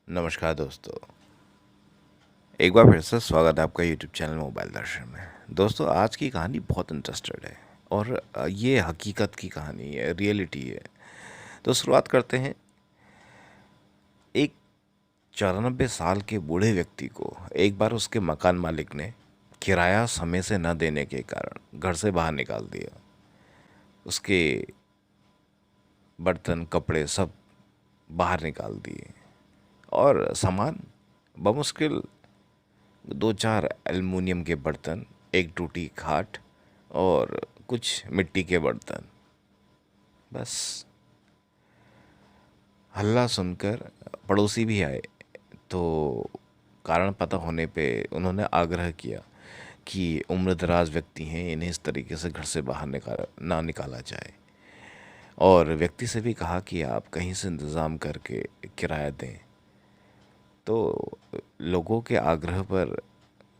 नमस्कार दोस्तों। एक बार फिर से स्वागत है आपका यूट्यूब चैनल मोबाइल दर्शन में। दोस्तों, आज की कहानी बहुत इंटरेस्टेड है और ये हकीकत की कहानी है, रियलिटी है। तो शुरुआत करते हैं। एक 94 साल के बूढ़े व्यक्ति को एक बार उसके मकान मालिक ने किराया समय से न देने के कारण घर से बाहर निकाल दिया। उसके बर्तन कपड़े सब बाहर निकाल दिए और सामान बमुश्किल दो चार एल्युमिनियम के बर्तन, एक टूटी खाट और कुछ मिट्टी के बर्तन। बस हल्ला सुनकर पड़ोसी भी आए, तो कारण पता होने पे उन्होंने आग्रह किया कि उम्रदराज व्यक्ति हैं, इन्हें इस तरीके से घर से बाहर ना निकाला जाए। और व्यक्ति से भी कहा कि आप कहीं से इंतज़ाम करके किराया दें। तो लोगों के आग्रह पर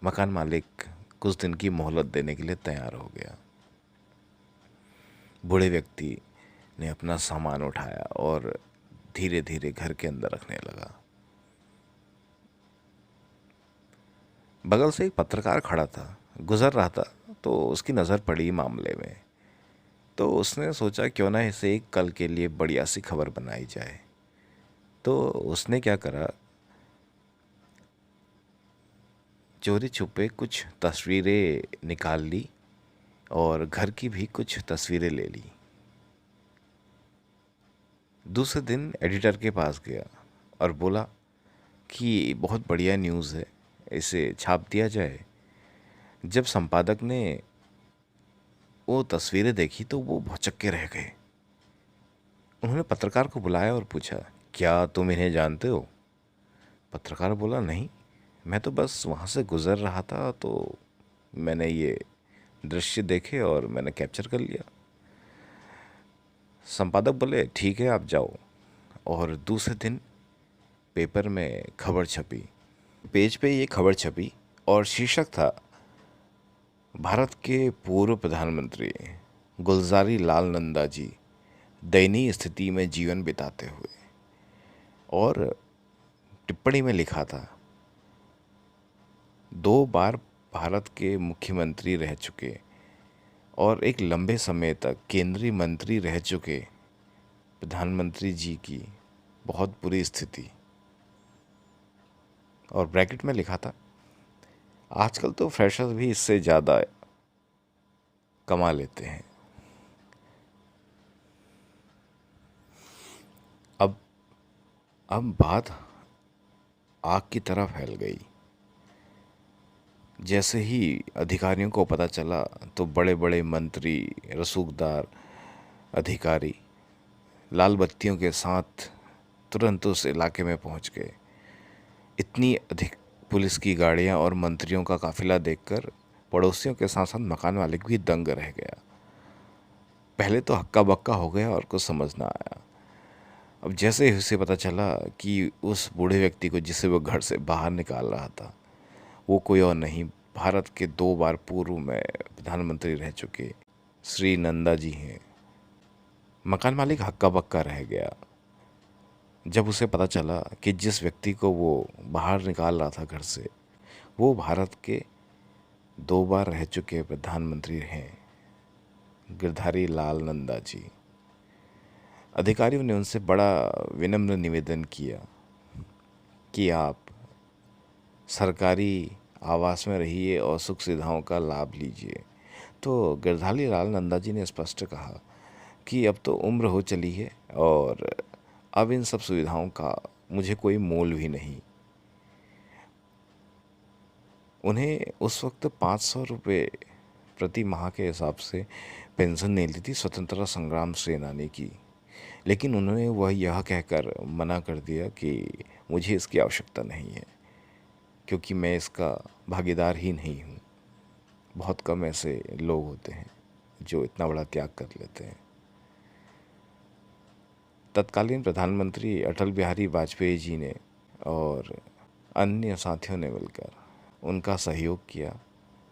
मकान मालिक कुछ दिन की मोहलत देने के लिए तैयार हो गया। बूढ़े व्यक्ति ने अपना सामान उठाया और धीरे धीरे घर के अंदर रखने लगा। बगल से एक पत्रकार खड़ा था, गुजर रहा था, तो उसकी नज़र पड़ी मामले में। तो उसने सोचा क्यों ना इसे एक कल के लिए बढ़िया सी खबर बनाई जाए। तो उसने क्या करा, चोरी छुपे कुछ तस्वीरें निकाल ली और घर की भी कुछ तस्वीरें ले ली। दूसरे दिन एडिटर के पास गया और बोला कि बहुत बढ़िया न्यूज़ है, इसे छाप दिया जाए। जब संपादक ने वो तस्वीरें देखी तो वो भौचक्के रह गए। उन्होंने पत्रकार को बुलाया और पूछा, क्या तुम इन्हें जानते हो? पत्रकार बोला, नहीं, मैं तो बस वहाँ से गुज़र रहा था, तो मैंने ये दृश्य देखे और मैंने कैप्चर कर लिया। संपादक बोले, ठीक है, आप जाओ। और दूसरे दिन पेपर में खबर छपी। पेज पे ये खबर छपी और शीर्षक था, भारत के पूर्व प्रधानमंत्री गुलजारी लाल नंदा जी दयनीय स्थिति में जीवन बिताते हुए। और टिप्पणी में लिखा था, 2 बार भारत के मुख्यमंत्री रह चुके और एक लंबे समय तक केंद्रीय मंत्री रह चुके प्रधानमंत्री जी की बहुत बुरी स्थिति। और ब्रैकेट में लिखा था, आजकल तो फ्रेशर्स भी इससे ज़्यादा कमा लेते हैं। अब अब बात आग की तरह फैल गई। जैसे ही अधिकारियों को पता चला तो बड़े बड़े मंत्री, रसूखदार अधिकारी लाल बत्तियों के साथ तुरंत उस इलाके में पहुंच गए। इतनी अधिक पुलिस की गाड़ियां और मंत्रियों का काफिला देखकर पड़ोसियों के साथ साथ मकान मालिक भी दंग रह गया। पहले तो हक्का बक्का हो गया और कुछ समझ ना आया। अब जैसे ही उसे पता चला कि उस बूढ़े व्यक्ति को जिसे वो घर से बाहर निकाल रहा था, वो कोई और नहीं, भारत के 2 बार पूर्व में प्रधानमंत्री रह चुके श्री नंदा जी हैं। मकान मालिक हक्का बक्का रह गया जब उसे पता चला कि जिस व्यक्ति को वो बाहर निकाल रहा था घर से, वो भारत के 2 बार रह चुके प्रधानमंत्री हैं, गिरधारी लाल नंदा जी। अधिकारियों ने उनसे बड़ा विनम्र निवेदन किया कि आप सरकारी आवास में रहिए और सुख सुविधाओं का लाभ लीजिए। तो गिरधारी लाल नंदा जी ने स्पष्ट कहा कि अब तो उम्र हो चली है और अब इन सब सुविधाओं का मुझे कोई मोल भी नहीं। उन्हें उस वक्त 500 रुपये प्रति माह के हिसाब से पेंशन मिलती थी स्वतंत्रता संग्राम सेनानी की। लेकिन उन्होंने वह यह कहकर मना कर दिया कि मुझे इसकी आवश्यकता नहीं है, क्योंकि मैं इसका भागीदार ही नहीं हूँ। बहुत कम ऐसे लोग होते हैं जो इतना बड़ा त्याग कर लेते हैं। तत्कालीन प्रधानमंत्री अटल बिहारी वाजपेयी जी ने और अन्य साथियों ने मिलकर उनका सहयोग किया